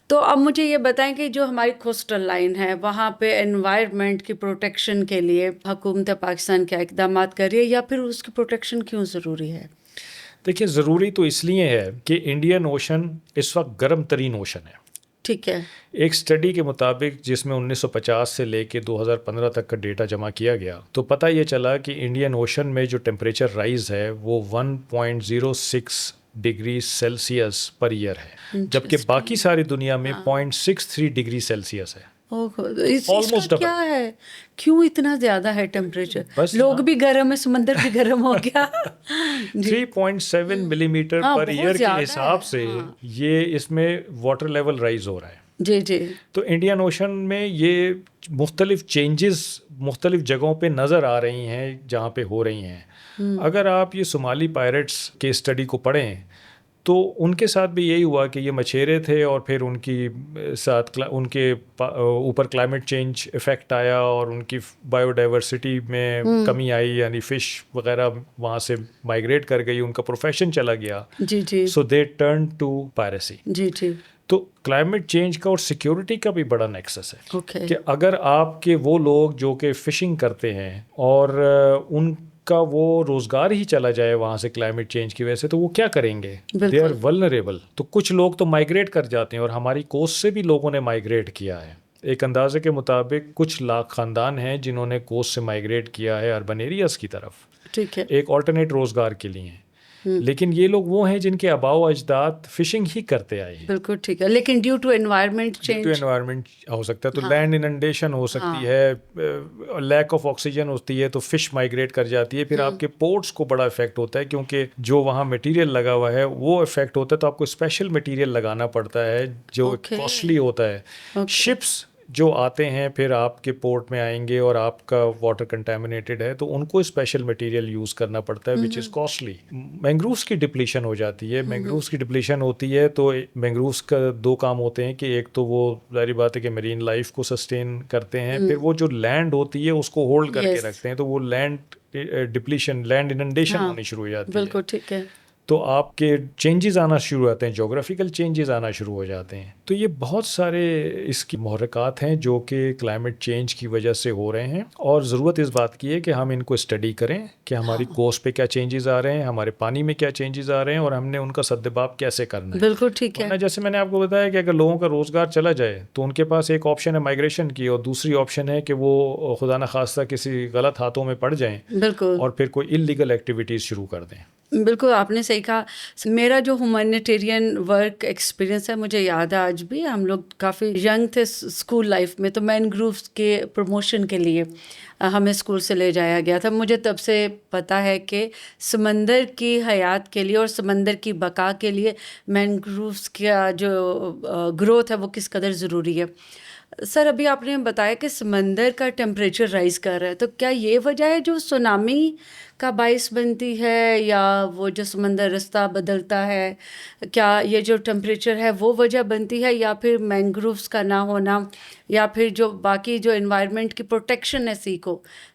تو اب مجھے یہ بتائیں کہ جو ہماری کوسٹل لائن ہے وہاں پہ انوائرمنٹ کی پروٹیکشن کے لیے حکومت پاکستان کیا اقدامات کر رہی ہے, یا پھر اس کی پروٹیکشن کیوں ضروری ہے؟ دیکھیے ضروری تو اس لیے ہے کہ انڈین اوشن اس وقت گرم ترین اوشن ہے. ٹھیک ہے. ایک اسٹڈی کے مطابق جس میں 1950 سے لے کے 2015 تک کا ڈیٹا جمع کیا گیا تو پتہ یہ چلا کہ انڈین اوشن میں جو ٹیمپریچر رائز ہے وہ 1.06 ڈگری سیلسیس پر ایئر ہے, جبکہ باقی ساری دنیا میں 0.63 ڈگری سیلسیس ہے. اس کا کیا ہے, کیوں اتنا زیادہ ہے ٹیمپریچر؟ لوگ بھی گرم ہے, سمندر بھی گرم ہو گیا. 3.7 ملی میٹر پر ایئر کے حساب سے یہ اس میں واٹر لیول رائز ہو رہا ہے. جی. تو انڈین اوشن میں یہ مختلف چینجز مختلف جگہوں پہ نظر آ رہی ہیں جہاں پہ ہو رہی ہیں. اگر آپ یہ صومالی پائریٹس کے اسٹڈی کو پڑھیں تو ان کے ساتھ بھی یہی ہوا کہ یہ مچھیرے تھے اور پھر ان کی ساتھ ان کے اوپر کلائمیٹ چینج افیکٹ آیا اور ان کی بایو ڈائیورسٹی میں کمی آئی, یعنی فش وغیرہ وہاں سے مائیگریٹ کر گئی, ان کا پروفیشن چلا گیا. جی. سو دے ٹرن ٹو پائریسی. جی. تو کلائمیٹ چینج کا اور سیکیورٹی کا بھی بڑا نیکسس ہے کہ اگر آپ کے وہ لوگ جو کہ فشنگ کرتے ہیں اور ان کا وہ روزگار ہی چلا جائے وہاں سے کلائمیٹ چینج کی وجہ سے, تو وہ کیا کریں گے؟ They are vulnerable. تو کچھ لوگ تو مائیگریٹ کر جاتے ہیں اور ہماری کوسٹ سے بھی لوگوں نے مائیگریٹ کیا ہے. ایک اندازے کے مطابق کچھ لاکھ خاندان ہیں جنہوں نے کوسٹ سے مائیگریٹ کیا ہے اربن ایریاز کی طرف. ٹھیک ہے. ایک آلٹرنیٹ روزگار کے لیے ہیں. لیکن یہ لوگ وہ ہیں جن کے آباء و اجداد فشنگ ہی کرتے آئے ہیں. بالکل ٹھیک ہے. لیکن ڈیو ٹو انوائرمنٹ ہو سکتا ہے, تو لینڈ اننڈیشن ہو سکتی ہے, لیک آف آکسیجن ہوتی ہے تو فش مائیگریٹ کر جاتی ہے. پھر آپ کے پورٹس کو بڑا افیکٹ ہوتا ہے کیونکہ جو وہاں مٹیریل لگا ہوا ہے وہ افیکٹ ہوتا ہے, تو آپ کو اسپیشل مٹیریل لگانا پڑتا ہے جو کاسٹلی ہوتا ہے. شپس جو آتے ہیں پھر آپ کے پورٹ میں آئیں گے اور آپ کا واٹر کنٹامنیٹڈ ہے تو ان کو اسپیشل مٹیریل یوز کرنا پڑتا ہے وچ از کاسٹلی. مینگرووز کی ڈپلیشن ہو جاتی ہے. مینگرووز کی ڈپلیشن ہوتی ہے تو مینگرووز کا دو کام ہوتے ہیں کہ ایک تو وہ ظاہری بات ہے کہ مرین لائف کو سسٹین کرتے ہیں, پھر وہ جو لینڈ ہوتی ہے اس کو ہولڈ کر کے رکھتے ہیں, تو وہ لینڈ ڈپلیشن, لینڈ اننڈیشن ہونی شروع ہو جاتی ہے. بالکل ٹھیک ہے. تو آپ کے چینجز آنا شروع ہو جاتے ہیں, جغرافیکل چینجز آنا شروع ہو جاتے ہیں. تو یہ بہت سارے اس کی محرکات ہیں جو کہ کلائمیٹ چینج کی وجہ سے ہو رہے ہیں, اور ضرورت اس بات کی ہے کہ ہم ان کو اسٹڈی کریں کہ ہماری کوسٹ پہ کیا چینجز آ رہے ہیں, ہمارے پانی میں کیا چینجز آ رہے ہیں, اور ہم نے ان کا سدباب کیسے کرنا ہے. بالکل ٹھیک ہے. جیسے میں نے آپ کو بتایا کہ اگر لوگوں کا روزگار چلا جائے تو ان کے پاس ایک آپشن ہے مائگریشن کی, اور دوسری آپشن ہے کہ وہ خدا نخواستہ کسی غلط ہاتھوں میں پڑ جائیں بالکل, اور پھر کوئی اللیگل ایکٹیویٹیز شروع کر دیں. بالکل آپ نے صحیح کہا. میرا جو ہیومینیٹیرین ورک ایکسپیرینس ہے, مجھے یاد ہے آج بھی, ہم لوگ کافی ینگ تھے اسکول لائف میں, تو مینگرووز کے پروموشن کے لیے ہمیں اسکول سے لے جایا گیا تھا. مجھے تب سے پتہ ہے کہ سمندر کی حیات کے لیے اور سمندر کی بقا کے لیے مینگرووز کا جو گروتھ ہے وہ کس قدر ضروری ہے. سر ابھی آپ نے بتایا کہ سمندر کا ٹیمپریچر رائز کر رہا ہے, تو کیا یہ وجہ ہے جو سونامی کا باعث بنتی ہے, یا وہ جو سمندر رستہ بدلتا ہے, کیا یہ جو ٹیمپریچر ہے وہ وجہ بنتی ہے, یا پھر مینگرووز کا نہ ہونا, یا پھر جو باقی جو انوائرمنٹ کی پروٹیکشن ہے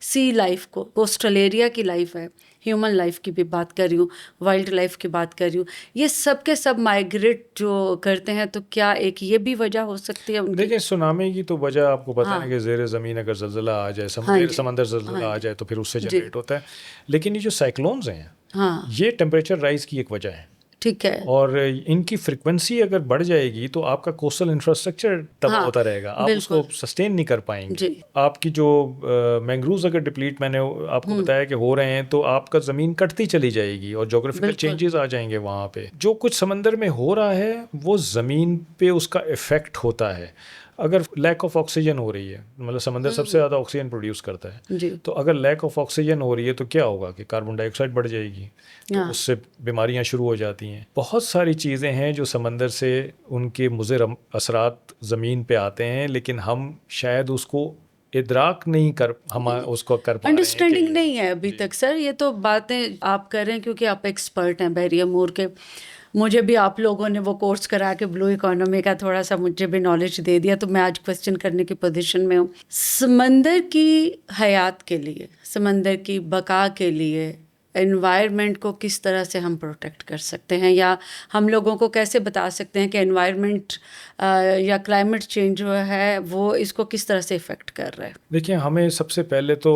سی لائف کو, کوسٹل ایریا کی لائف ہے, ہیومن لائف کی بھی بات کر رہی ہوں, وائلڈ لائف کی بات کر رہی ہوں, یہ سب کے سب مائگریٹ جو کرتے ہیں, تو کیا ایک یہ بھی وجہ ہو سکتی ہے ان کی؟ دیکھیں سونامی کی تو وجہ آپ کو پتہ ہے کہ زیر زمین اگر زلزلہ آ جائے, سمندر زلزلہ آ جائے تو پھر اس سے جنریٹ ہوتا ہے. لیکن یہ جو سائیکلونز ہیں یہ ٹیمپریچر رائز کی ایک وجہ ہے. ٹھیک ہے. اور ان کی فریکوینسی اگر بڑھ جائے گی تو آپ کا کوسٹل انفراسٹرکچر تباہ ہوتا رہے گا, آپ اس کو سسٹین نہیں کر پائیں گے. آپ کی جو مینگرووز اگر ڈپلیٹ میں نے آپ کو بتایا کہ ہو رہے ہیں, تو آپ کا زمین کٹتی چلی جائے گی اور جغرافیکل چینجز آ جائیں گے وہاں پہ. جو کچھ سمندر میں ہو رہا ہے وہ زمین پہ اس کا افیکٹ ہوتا ہے. اگر لیک آف آکسیجن ہو رہی ہے, مطلب سمندر سب سے زیادہ آکسیجن پروڈیوس کرتا ہے, تو اگر لیک آف آکسیجن ہو رہی ہے تو کیا ہوگا کہ کاربن ڈائی آکسائڈ بڑھ جائے گی, تو اس سے بیماریاں شروع ہو جاتی ہیں. بہت ساری چیزیں ہیں جو سمندر سے ان کے مضر اثرات زمین پہ آتے ہیں, لیکن ہم شاید اس کو ادراک نہیں کر, ہم اس کو کر پا رہے ہیں, انڈرسٹینڈنگ نہیں ہے ابھی تک. سر یہ تو باتیں آپ کر رہے ہیں کیونکہ آپ ایکسپرٹ ہیں بحریہ امور کے. مجھے بھی آپ لوگوں نے وہ کورس کرا کے بلو اکانومی کا تھوڑا سا مجھے بھی نالج دے دیا, تو میں آج کویسچن کرنے کی پوزیشن میں ہوں. سمندر کی حیات کے لیے, سمندر کی بقا کے لیے انوائرمنٹ کو کس طرح سے ہم پروٹیکٹ کر سکتے ہیں, یا ہم لوگوں کو کیسے بتا سکتے ہیں کہ انوائرمنٹ یا کلائمیٹ چینج جو ہے وہ اس کو کس طرح سے افیکٹ کر رہا ہے؟ دیکھیں, ہمیں سب سے پہلے تو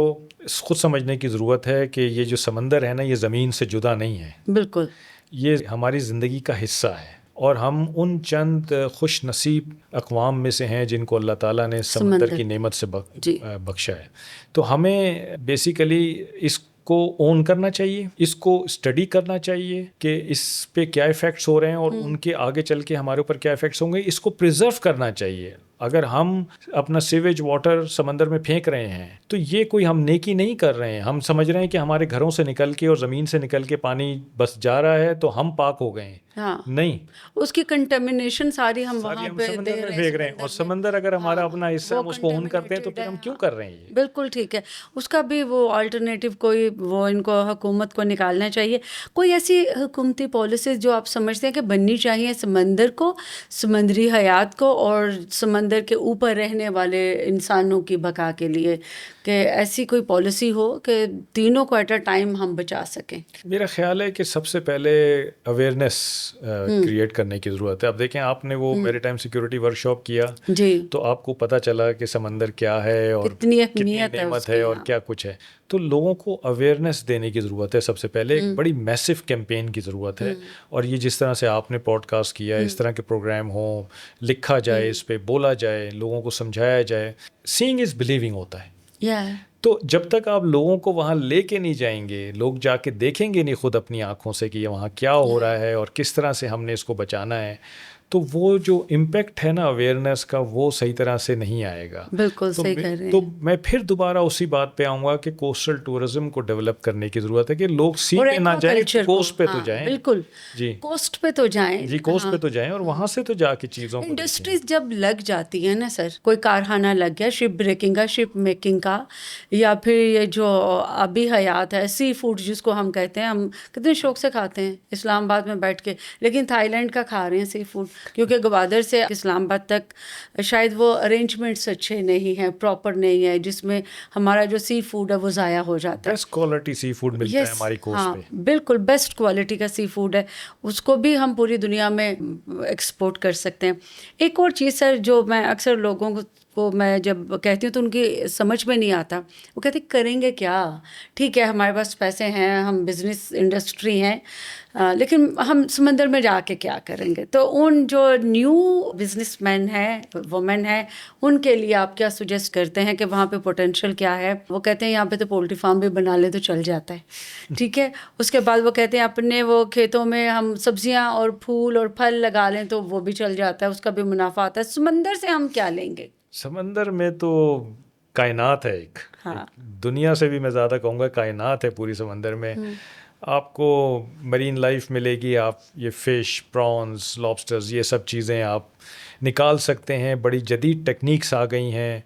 خود سمجھنے کی ضرورت ہے کہ یہ جو سمندر ہے نا, یہ زمین سے جدا نہیں ہے. بالکل, یہ ہماری زندگی کا حصہ ہے, اور ہم ان چند خوش نصیب اقوام میں سے ہیں جن کو اللہ تعالیٰ نے سمندر کی نعمت سے بخشا ہے. تو ہمیں بیسیکلی اس کو اون کرنا چاہیے, اس کو اسٹڈی کرنا چاہیے کہ اس پہ کیا ایفیکٹس ہو رہے ہیں اور ان کے آگے چل کے ہمارے اوپر کیا ایفیکٹس ہوں گے. اس کو پریزرو کرنا چاہیے. اگر ہم اپنا سیویج واٹر سمندر میں پھینک رہے ہیں تو یہ کوئی ہم نیکی نہیں کر رہے ہیں. ہم سمجھ رہے ہیں کہ ہمارے گھروں سے نکل کے اور زمین سے نکل کے پانی بس جا رہا ہے تو ہم پاک ہو گئے ہیں. نہیں, اس کی کنٹامینیشن ساری ہم وہاں پہ سمندر میں پھینک رہے ہیں, اور سمندر اگر ہمارا اپنا حصہ ہم اس کو اون کرتے ہیں تو پھر ہم کیوں کر رہے ہیں؟ بالکل ٹھیک ہے. اس کا بھی وہ آلٹرنیٹیو کوئی وہ ان کو حکومت کو نکالنا چاہیے. کوئی ایسی حکومتی پالیسیز جو آپ سمجھتے ہیں کہ بننی چاہیے سمندر کو, سمندری حیات کو, اور سمندر کے اوپر رہنے والے انسانوں کی بقا کے لیے, کہ ایسی کوئی پالیسی ہو کہ تینوں کو ایٹ اے ٹائم ہم بچا سکیں؟ میرا خیال ہے کہ سب سے پہلے اویئرنیس کریٹ کرنے کی ضرورت ہے. اب دیکھیں, آپ نے وہ میری ٹائم سیکیورٹی ورک شاپ کیا تو آپ کو پتہ چلا کہ سمندر کیا ہے اور کتنی نعمت ہے اور کیا کچھ ہے. تو لوگوں کو اویئرنیس دینے کی ضرورت ہے. سب سے پہلے ایک بڑی میسو کیمپین کی ضرورت ہے, اور یہ جس طرح سے آپ نے پوڈ کاسٹ کیا, اس طرح کے پروگرام ہوں, لکھا جائے, اس پہ بولا جائے, لوگوں کو سمجھایا جائے. سینگ از بلیونگ ہوتا ہے. تو جب تک آپ لوگوں کو وہاں لے کے نہیں جائیں گے, لوگ جا کے دیکھیں گے نہیں خود اپنی آنکھوں سے کہ یہ وہاں کیا ہو رہا ہے اور کس طرح سے ہم نے اس کو بچانا ہے, تو وہ جو امپیکٹ ہے نا اویئرنیس کا وہ صحیح طرح سے نہیں آئے گا. بالکل صحیح کہہ رہے ہیں. تو میں پھر دوبارہ اسی بات پہ آؤں گا کہ کوسٹل ٹورزم کو ڈیولپ کرنے کی ضرورت ہے کہ لوگ سی پہ نہ جائیں, کوسٹ پہ تو جائیں. بالکل جی کوسٹ پہ تو جائیں. جی کوسٹ پہ تو جائیں اور وہاں سے تو جا کے چیزوں کو انڈسٹریز جب لگ جاتی ہیں نا سر, کوئی کارخانہ لگ گیا شپ بریکنگ کا, شپ میکنگ کا, یا پھر یہ جو ابھی حیات ہے سی فوڈ جس کو ہم کہتے ہیں, ہم کتنے شوق سے کھاتے ہیں اسلام آباد میں بیٹھ کے, لیکن تھائی لینڈ کا کھا رہے ہیں سی فوڈ, کیونکہ گوادر سے اسلام آباد تک شاید وہ ارینجمنٹس اچھے نہیں ہیں, پراپر نہیں ہے, جس میں ہمارا جو سی فوڈ ہے وہ ضائع ہو جاتا ہے. بیسٹ کوالٹی سی فوڈ ملتا ہے ہماری کوسٹ پہ. بالکل بیسٹ کوالٹی کا سی فوڈ ہے, اس کو بھی ہم پوری دنیا میں ایکسپورٹ کر سکتے ہیں. ایک اور چیز سر جو میں اکثر لوگوں کو میں جب کہتی ہوں تو ان کی سمجھ میں نہیں آتا, وہ کہتے کریں گے کیا, ٹھیک ہے ہمارے پاس پیسے ہیں, ہم بزنس انڈسٹری ہیں, لیکن ہم سمندر میں جا کے کیا کریں گے. تو ان جو نیو بزنس مین ہیں, وومن ہیں, ان کے لیے آپ کیا سجیسٹ کرتے ہیں کہ وہاں پہ پوٹینشیل کیا ہے؟ وہ کہتے ہیں یہاں پہ تو پولٹری فارم بھی بنا لیں تو چل جاتا ہے, ٹھیک ہے. اس کے بعد وہ کہتے ہیں اپنے وہ کھیتوں میں ہم سبزیاں اور پھول اور پھل لگا لیں تو وہ بھی چل جاتا ہے, اس کا بھی منافع آتا ہے. سمندر سے ہم کیا لیں گے؟ سمندر میں تو کائنات ہے ایک, دنیا سے بھی میں زیادہ کہوں گا کائنات ہے پوری سمندر میں. آپ کو مرین لائف ملے گی, آپ یہ فش, پرانز, لابسٹرز, یہ سب چیزیں آپ نکال سکتے ہیں. بڑی جدید ٹیکنیکس آ گئی ہیں,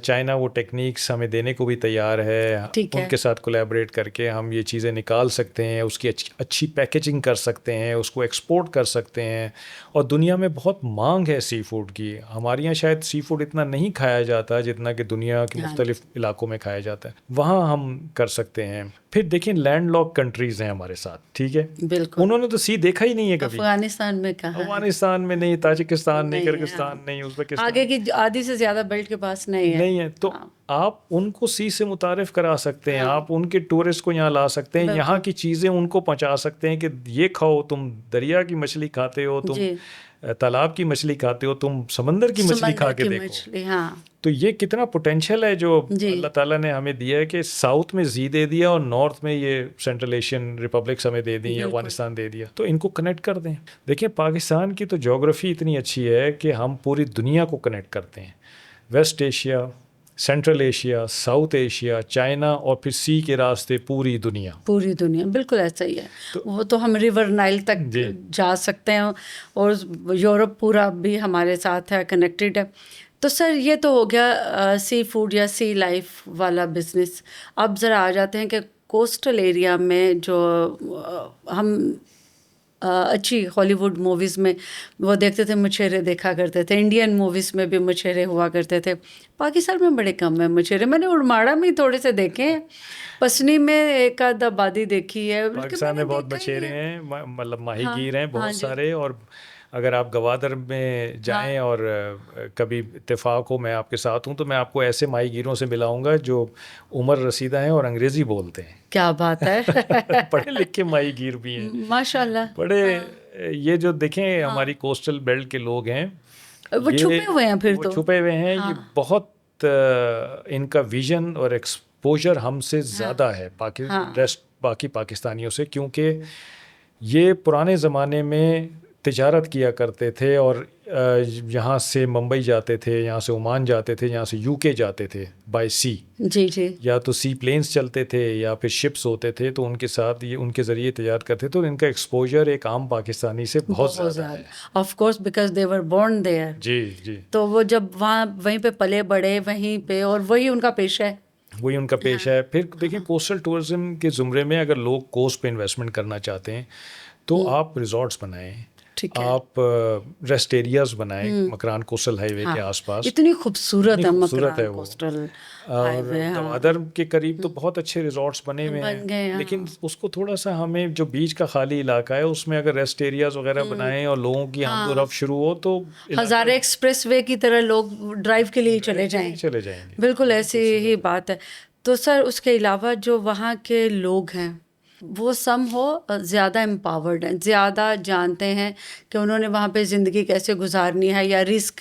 چائنا وہ ٹیکنیکس ہمیں دینے کو بھی تیار ہے. ان کے ساتھ کولیبریٹ کر کے ہم یہ چیزیں نکال سکتے ہیں, اس کی اچھی پیکیجنگ کر سکتے ہیں, اس کو ایکسپورٹ کر سکتے ہیں. اور دنیا میں بہت مانگ ہے سی فوڈ کی. ہمارے یہاں شاید سی فوڈ اتنا نہیں کھایا جاتا جتنا کہ دنیا کے مختلف علاقوں میں کھایا جاتا ہے, وہاں ہم کر سکتے ہیں. پھر دیکھیں لینڈ لاک کنٹریز ہیں ہمارے ساتھ, ٹھیک ہے, انہوں نے تو سی دیکھا ہی نہیں ہے کبھی. افغانستان میں کہاں, افغانستان میں نہیں, تاجکستان نہیں, کرغزستان نہیں, ازبکستان, آگے کی آدھی سے زیادہ بیلٹ کے پاس نہیں ہے. تو آپ ان کو سی سے متعارف کرا سکتے ہیں, آپ ان کے ٹورسٹ کو یہاں لا سکتے ہیں, یہاں کی چیزیں ان کو پہنچا سکتے ہیں کہ یہ کھاؤ, تم دریا کی مچھلی کھاتے ہو, تم تالاب کی مچھلی کھاتے ہو, تم سمندر کی مچھلی کھا کے دیکھو. تو یہ کتنا پوٹینشیل ہے جو اللہ تعالیٰ نے ہمیں دیا ہے کہ ساؤتھ میں زی دے دیا اور نارتھ میں یہ سینٹرل ایشین ریپبلکس ہمیں دے دی, افغانستان دے دیا, تو ان کو کنیکٹ کر دیں. دیکھیں پاکستان کی تو جغرافی اتنی اچھی ہے کہ ہم پوری دنیا کو کنیکٹ کرتے ہیں, West Asia, Central Asia, South Asia, China, اور پھر سی کے راستے پوری دنیا. بالکل ایسا ہی ہے. وہ تو ہم ریور نائل تک جا سکتے ہیں, اور یورپ پورا بھی ہمارے ساتھ ہے, کنیکٹڈ ہے. تو سر یہ تو ہو گیا سی فوڈ یا سی لائف والا بزنس. اب ذرا آ جاتے ہیں کہ کوسٹل ایریا میں جو ہم اچھی ہالی ووڈ موویز میں وہ دیکھتے تھے, مچھیرے دیکھا کرتے تھے, انڈین موویز میں بھی مچھیرے ہوا کرتے تھے. پاکستان میں بڑے کم ہیں مچھیرے. میں نے ارماڑا میں تھوڑے سے دیکھے ہیں, پسنی میں ایک آدھ آبادی دیکھی ہے. پاکستان میں بہت مچھیرے ہیں, مطلب ماہی گیر ہیں بہت سارے. اور اگر آپ گوادر میں جائیں اور کبھی اتفاق ہو میں آپ کے ساتھ ہوں تو میں آپ کو ایسے ماہی گیروں سے ملاؤں گا جو عمر رسیدہ ہیں اور انگریزی بولتے ہیں. کیا بات ہے. پڑھے لکھے ماہی گیر بھی ہیں ماشاء اللہ. بڑے یہ جو دیکھیں ہماری کوسٹل بیلٹ کے لوگ ہیں, وہ چھپے ہوئے ہیں, پھر تو چھپے ہوئے ہیں. یہ بہت ان کا ویژن اور ایکسپوجر ہم سے زیادہ ہے باقی پاکستانیوں سے, کیونکہ یہ پرانے زمانے میں تجارت کیا کرتے تھے اور یہاں سے ممبئی جاتے تھے, یہاں سے عمان جاتے تھے, یہاں سے یو کے جاتے تھے بائی سی. جی یا تو سی پلینز چلتے تھے یا پھر شپس ہوتے تھے, تو ان کے ساتھ یہ ان کے ذریعے تجارت کرتے تھے. اور ان کا ایکسپوجر ایک عام پاکستانی سے بہت زیادہ ہے. Of course because they were born there. جی تو وہ جب وہیں پہ پلے بڑے وہیں پہ, اور وہی ان کا پیشہ ہے. وہی ان کا پیشہ ہے. پھر دیکھیں کوسٹل ٹورزم کے زمرے میں اگر لوگ کوسٹ پہ انویسٹمنٹ کرنا چاہتے ہیں تو آپ ریزورٹس بنائیں, آپ ریسٹ ایریاز بنائیں مکران کوسٹل ہائی وے کے آس پاس. اتنی خوبصورت ہے وہ. اور گوادر کے قریب تو بہت اچھے ریزورٹس بنے ہوئے ہیں, لیکن اس کو تھوڑا سا ہمیں جو بیچ کا خالی علاقہ ہے اس میں اگر ریسٹ ایریاز وغیرہ بنائیں اور لوگوں کی آمد و رفت شروع ہو تو ہزارے ایکسپریس وے کی طرح لوگ ڈرائیو کے لیے چلے جائیں گے. بالکل ایسی ہی بات ہے. تو سر اس کے علاوہ جو وہاں کے لوگ ہیں وہ سم ہو زیادہ امپاورڈ ہیں, زیادہ جانتے ہیں کہ انہوں نے وہاں پہ زندگی کیسے گزارنی ہے, یا رسک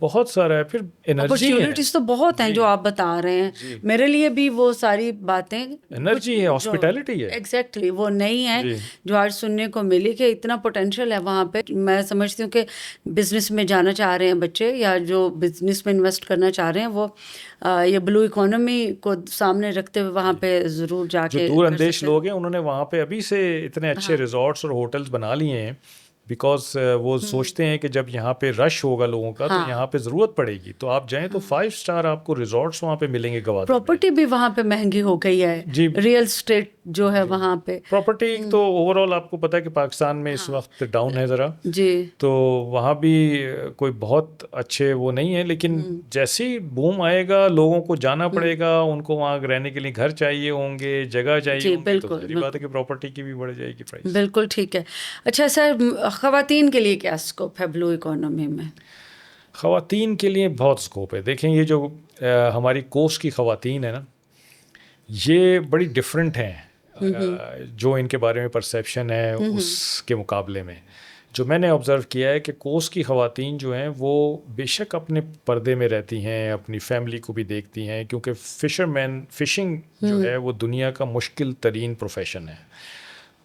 بہت سارا ہے. پھر انرجی ہے, اپرچونیٹیز تو بہت ہیں جو آپ بتا رہے ہیں. میرے لیے بھی وہ ساری باتیں انرجی ہے, ہاسپٹیلٹی ہے. ایگزیکٹلی وہ نہیں ہے جو آج سننے کو ملی کہ اتنا پوٹینشیل ہے وہاں پہ. میں سمجھتی ہوں کہ بزنس میں جانا چاہ رہے ہیں بچے یا جو بزنس میں انویسٹ کرنا چاہ رہے ہیں وہ یہ بلو اکانومی کو سامنے رکھتے ہوئے وہاں پہ ضرور جا کے. جو دور اندیش لوگ ہیں انہوں نے وہاں پہ ابھی سے اتنے اچھے ریزورٹس اور ہوٹلس بنا لیے ہیں, بیکاز وہ سوچتے ہیں کہ جب یہاں پہ رش ہوگا لوگوں کا تو یہاں پہ ضرورت پڑے گی, تو آپ جائیں تو 5 اسٹار آپ کو ریزورٹس وہاں پہ ملیں گے. گوادر پراپرٹی بھی وہاں پہ مہنگی ہو گئی ہے, ریئل اسٹیٹ جو ہے وہاں پہ. پراپرٹی تو اوور آل آپ کو پتہ ہے کہ پاکستان میں اس وقت ڈاؤن ہے ذرا, جی, تو وہاں بھی کوئی بہت اچھے وہ نہیں ہے, لیکن جیسے ہی بوم آئے گا لوگوں کو جانا پڑے گا, ان کو وہاں رہنے کے لیے گھر چاہیے ہوں گے, جگہ چاہیے ہوں گے, تو ظاہری بات ہے کہ پراپرٹی کی بھی بڑھ جائے گی پرائس. بالکل ٹھیک ہے. اچھا سر, خواتین کے لیے کیا اسکوپ ہے بلو اکانومی میں؟ خواتین کے لیے بہت اسکوپ ہے. دیکھیں یہ جو ہماری کوسٹ کی خواتین ہیں نا, یہ بڑی ڈفرینٹ ہیں جو ان کے بارے میں پرسیپشن ہے اس کے مقابلے میں. جو میں نے آبزرو کیا ہے کہ کوسٹ کی خواتین جو ہیں وہ بے شک اپنے پردے میں رہتی ہیں, اپنی فیملی کو بھی دیکھتی ہیں, کیونکہ فشنگ جو ہے وہ دنیا کا مشکل ترین پروفیشن ہے.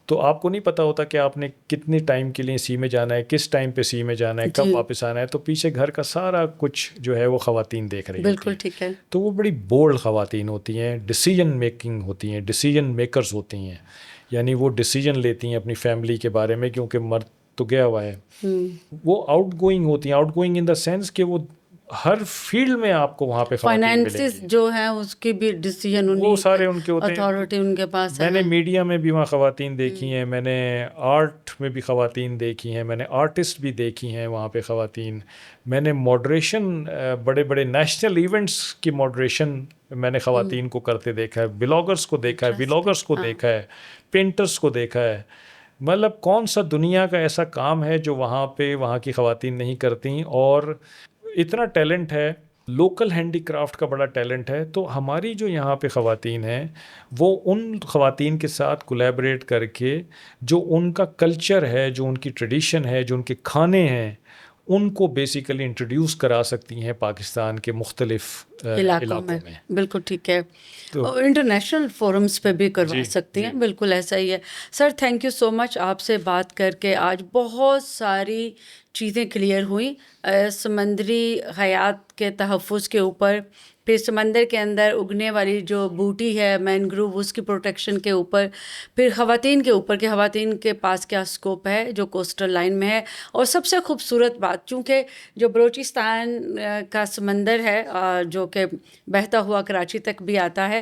تو آپ کو نہیں پتہ ہوتا کہ آپ نے کتنے ٹائم کے لیے سی میں جانا ہے, کس ٹائم پہ سی میں جانا ہے, کب واپس آنا ہے. تو پیچھے گھر کا سارا کچھ جو ہے وہ خواتین دیکھ رہی ہیں. بالکل ٹھیک ہے. تو وہ بڑی بولڈ خواتین ہوتی ہیں, ڈیسیجن میکنگ ہوتی ہیں, ڈیسیجن میکرز ہوتی ہیں, یعنی وہ ڈیسیجن لیتی ہیں اپنی فیملی کے بارے میں, کیونکہ مرد تو گیا ہوا ہے. وہ آؤٹ گوئنگ ہوتی ہیں, out going in the sense کہ وہ ہر فیلڈ میں آپ کو وہاں پہ فائنینسز جو ہیں اس کی بھی ڈیسیجن وہ سارے ان کے ہوتے ہیں, اتھارٹی ان کے پاس ہے. میں نے میڈیا میں بھی وہاں خواتین دیکھی ہیں, میں نے آرٹ میں بھی خواتین دیکھی ہیں, میں نے آرٹسٹ بھی دیکھی ہیں وہاں پہ خواتین. میں نے ماڈریشن, بڑے بڑے نیشنل ایونٹس کی ماڈریشن میں نے خواتین کو کرتے دیکھا ہے, بلاگرس کو دیکھا ہے, ولاگرس کو دیکھا ہے, پینٹرس کو دیکھا ہے. مطلب کون سا دنیا کا ایسا کام ہے جو وہاں کی خواتین نہیں کرتی. اور اتنا ٹیلنٹ ہے, لوکل ہینڈی کرافٹ کا بڑا ٹیلنٹ ہے. تو ہماری جو یہاں پہ خواتین ہیں وہ ان خواتین کے ساتھ کولیبریٹ کر کے جو ان کا کلچر ہے, جو ان کی ٹریڈیشن ہے, جو ان کے کھانے ہیں, ان کو بیسیکلی انٹروڈیوس کرا سکتی ہیں پاکستان کے مختلف علاقوں میں. بالکل ٹھیک ہے. انٹرنیشنل فورمز پہ بھی کروا سکتی ہیں. بالکل ایسا ہی ہے. سر تھینک یو سو مچ, آپ سے بات کر کے آج بہت ساری چیزیں کلیئر ہوئیں, سمندری حیات کے تحفظ کے اوپر, پھر سمندر کے اندر اگنے والی جو بوٹی ہے مینگروو اس کی پروٹیکشن کے اوپر, پھر خواتین کے اوپر کہ خواتین کے پاس کیا اسکوپ ہے جو کوسٹل لائن میں ہے. اور سب سے خوبصورت بات, چونکہ جو بلوچستان کا سمندر ہے جو کہ بہتا ہوا کراچی تک بھی آتا ہے,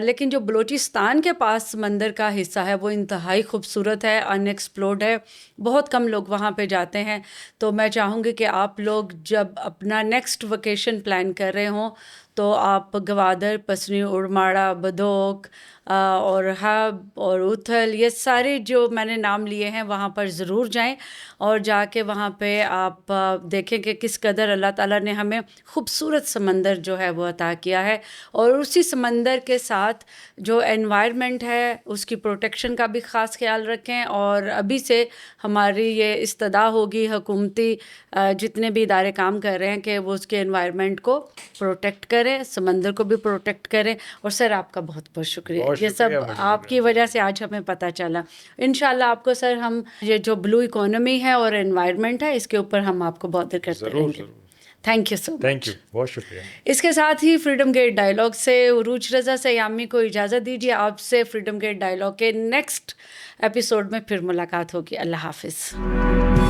لیکن جو بلوچستان کے پاس سمندر کا حصہ ہے وہ انتہائی خوبصورت ہے, ان ایکسپلورڈ ہے, بہت کم لوگ وہاں پہ جاتے ہیں. تو میں چاہوں گی کہ آپ لوگ جب اپنا نیکسٹ ویکیشن پلان کر رہے ہوں تو آپ گوادر, پسنی, اڑماڑا, بدوک اور ہب اور اتھل, یہ سارے جو میں نے نام لیے ہیں وہاں پر ضرور جائیں, اور جا کے وہاں پہ آپ دیکھیں کہ کس قدر اللہ تعالیٰ نے ہمیں خوبصورت سمندر جو ہے وہ عطا کیا ہے. اور اسی سمندر کے ساتھ جو انوائرمنٹ ہے اس کی پروٹیکشن کا بھی خاص خیال رکھیں. اور ابھی سے ہماری یہ استدعا ہوگی حکومتی جتنے بھی ادارے کام کر رہے ہیں کہ وہ اس کے انوائرمنٹ کو پروٹیکٹ کریں, سمندر کو بھی پروٹیکٹ کریں. اور سر آپ کا بہت بہت شکریہ, یہ سب آپ کی وجہ سے آج ہمیں پتہ چلا. انشاءاللہ آپ کو سر ہم یہ جو بلو اکانومی ہے اور انوائرمنٹ ہے اس کے اوپر ہم آپ کو بہت کرتے رہیں گے. Thank you so much. Thank you, بہت شکریہ. اس کے ساتھ ہی فریڈم گیٹ ڈائلاگ سے عروج رضا سیامی کو اجازت دیجیے. آپ سے فریڈم گیٹ ڈائلاگ کے نیکسٹ ایپیسوڈ میں پھر ملاقات ہوگی. اللہ حافظ.